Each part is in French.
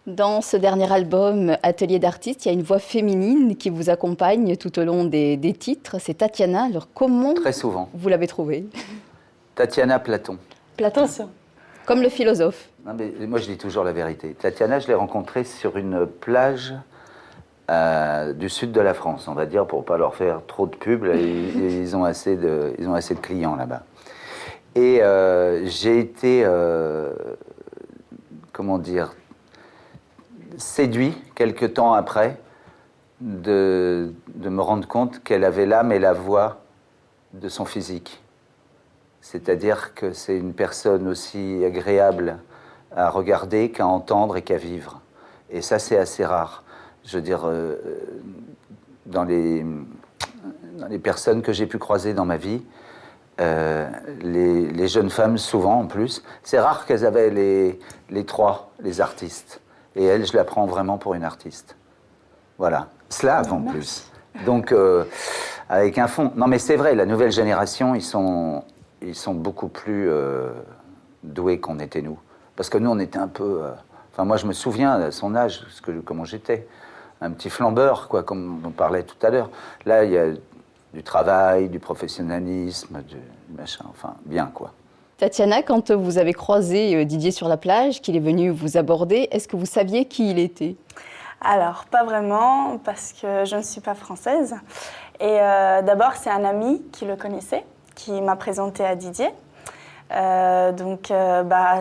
Dans ce dernier album, Atelier d'artistes, il y a une voix féminine qui vous accompagne tout au long des titres. C'est Tatiana. Alors comment Très souvent. vous l'avez trouvée? Tatiana Platon. Platon, comme le philosophe. Non, mais moi, je dis toujours la vérité. Tatiana, je l'ai rencontrée sur une plage du sud de la France, on va dire, pour ne pas leur faire trop de pub. Là, ils ont assez de clients là-bas. Et j'ai été, comment dire, séduit, quelque temps après, de me rendre compte qu'elle avait l'âme et la voix de son physique. C'est-à-dire que c'est une personne aussi agréable à regarder qu'à entendre et qu'à vivre. Et ça, c'est assez rare. Je veux dire, dans les personnes que j'ai pu croiser dans ma vie, les jeunes femmes, souvent en plus, c'est rare qu'elles avaient les trois, les artistes. Et elle, je la prends vraiment pour une artiste. Voilà. Slave en plus. Donc, avec un fond. Non, mais c'est vrai, la nouvelle génération, ils sont beaucoup plus doués qu'on était nous. Parce que nous, on était un peu... Enfin, moi, je me souviens à son âge, comment j'étais. Un petit flambeur, quoi, comme on parlait tout à l'heure. Là, il y a du travail, du professionnalisme, du machin, enfin, bien, quoi. Tatiana, quand vous avez croisé Didier sur la plage, qu'il est venu vous aborder, est-ce que vous saviez qui il était? Alors, pas vraiment, parce que je ne suis pas française. Et d'abord, c'est un ami qui le connaissait, qui m'a présenté à Didier. Donc,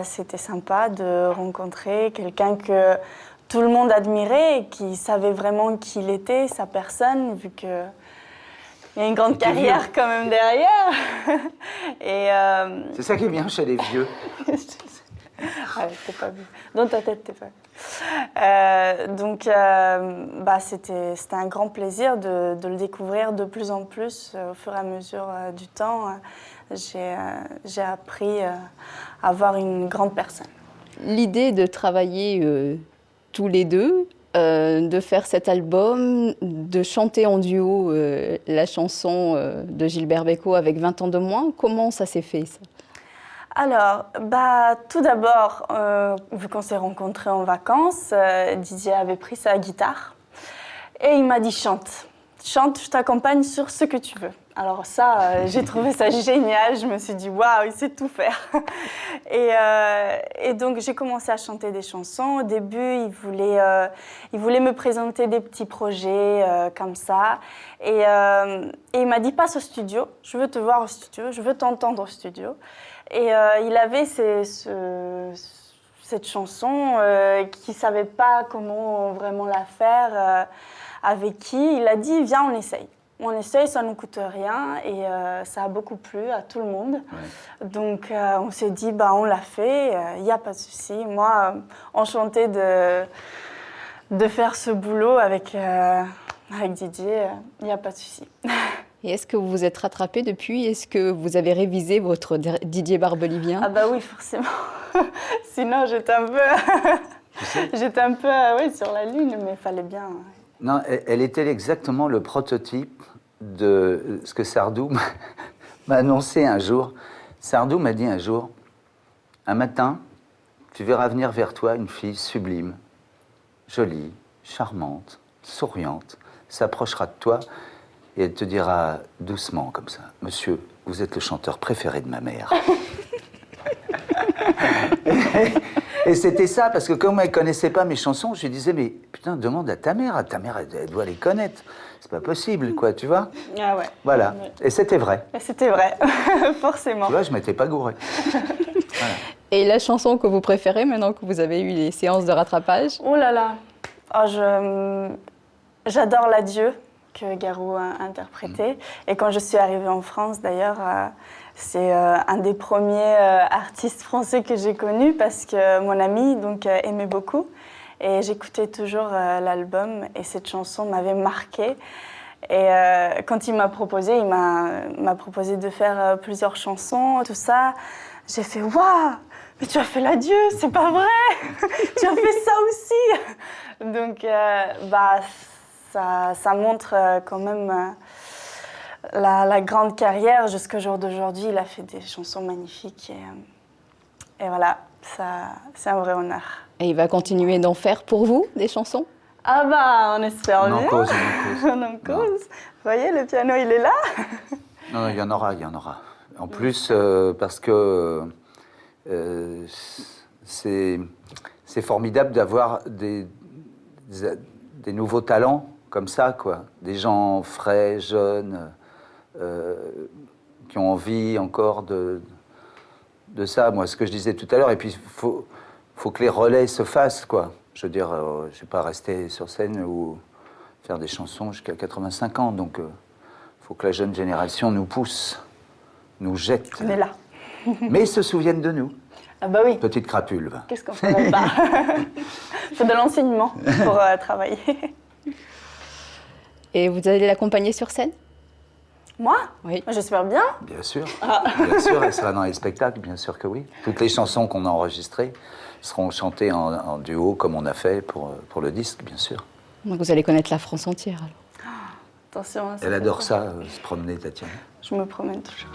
c'était sympa de rencontrer quelqu'un que tout le monde admirait et qui savait vraiment qui il était, sa personne, vu que il y a une grande carrière quand même derrière. Et c'est ça qui est bien chez les vieux. T'es pas vu. Dans ta tête, t'es pas vu. C'était un grand plaisir de le découvrir de plus en plus au fur et à mesure du temps. J'ai appris à voir une grande personne. L'idée de travailler tous les deux, de faire cet album, de chanter en duo la chanson de Gilbert Bécaud avec 20 ans de moins, comment ça s'est fait ça? Alors, tout d'abord, vu qu'on s'est rencontrés en vacances, Didier avait pris sa guitare et il m'a dit chante, je t'accompagne sur ce que tu veux. Alors ça, j'ai trouvé ça génial, je me suis dit waouh, il sait tout faire. Et donc j'ai commencé à chanter des chansons. Au début, il voulait me présenter des petits projets comme ça. Et il m'a dit passe au studio, je veux te voir au studio, je veux t'entendre au studio. Et il avait cette chanson qu'il ne savait pas comment vraiment la faire, avec qui. Il a dit viens, on essaye. On essaye, ça ne nous coûte rien et ça a beaucoup plu à tout le monde. Ouais. Donc on s'est dit, on l'a fait, il n'y a pas de souci. Moi, enchantée de faire ce boulot avec Didier, il n'y a pas de souci. Et est-ce que vous vous êtes rattrapé depuis? Est-ce que vous avez révisé votre Didier Barbelivien? Ah oui, forcément. Sinon, j'étais un peu sur la lune, mais il fallait bien... Non, elle était exactement le prototype de ce que Sardou m'a annoncé un jour. Sardou m'a dit un jour, un matin, tu verras venir vers toi une fille sublime, jolie, charmante, souriante, s'approchera de toi et elle te dira doucement comme ça, monsieur, vous êtes le chanteur préféré de ma mère. Et c'était ça, parce que comme elle ne connaissait pas mes chansons, je lui disais, mais putain, demande à ta mère, elle doit les connaître. C'est pas possible, quoi, tu vois? Ah ouais. Voilà, et c'était vrai. Et c'était vrai, forcément. Tu vois, je m'étais pas gouré. Voilà. Et la chanson que vous préférez, maintenant que vous avez eu les séances de rattrapage? Oh là là, j'adore l'adieu que Garou a interprété. Et quand je suis arrivée en France, d'ailleurs... c'est un des premiers artistes français que j'ai connu parce que mon ami aimait beaucoup et j'écoutais toujours l'album et cette chanson m'avait marquée. Et quand il m'a proposé de faire plusieurs chansons, tout ça, j'ai fait waouh, mais tu as fait l'adieu, c'est pas vrai, tu as fait ça aussi. Donc ça montre quand même. La grande carrière, jusqu'au jour d'aujourd'hui, il a fait des chansons magnifiques et voilà, c'est un vrai honneur. Et il va continuer d'en faire pour vous, des chansons? Ah bah, on espère On en bien. cause, on en cause. On en cause. Vous voyez, le piano, il est là. Non, il y en aura, il y en aura. En plus, parce que c'est formidable d'avoir des nouveaux talents comme ça, quoi. Des gens frais, jeunes, qui ont envie encore de ça. Moi, ce que je disais tout à l'heure, et puis il faut que les relais se fassent, quoi. Je veux dire, je ne vais pas rester sur scène ou faire des chansons jusqu'à 85 ans, donc il faut que la jeune génération nous pousse, nous jette. On est là. Mais ils se souviennent de nous. Ah bah oui. Petite crapule. Va. Qu'est-ce qu'on fait là-bas? Il faut de l'enseignement pour travailler. Et vous allez l'accompagner sur scène? Moi? Oui. J'espère bien. Bien sûr. Bien sûr, elle sera dans les spectacles, bien sûr que oui. Toutes les chansons qu'on a enregistrées seront chantées en duo, comme on a fait pour le disque, bien sûr. Donc vous allez connaître la France entière, alors. Attention. Elle adore ça, se promener, Tatiana. Je me promène toujours.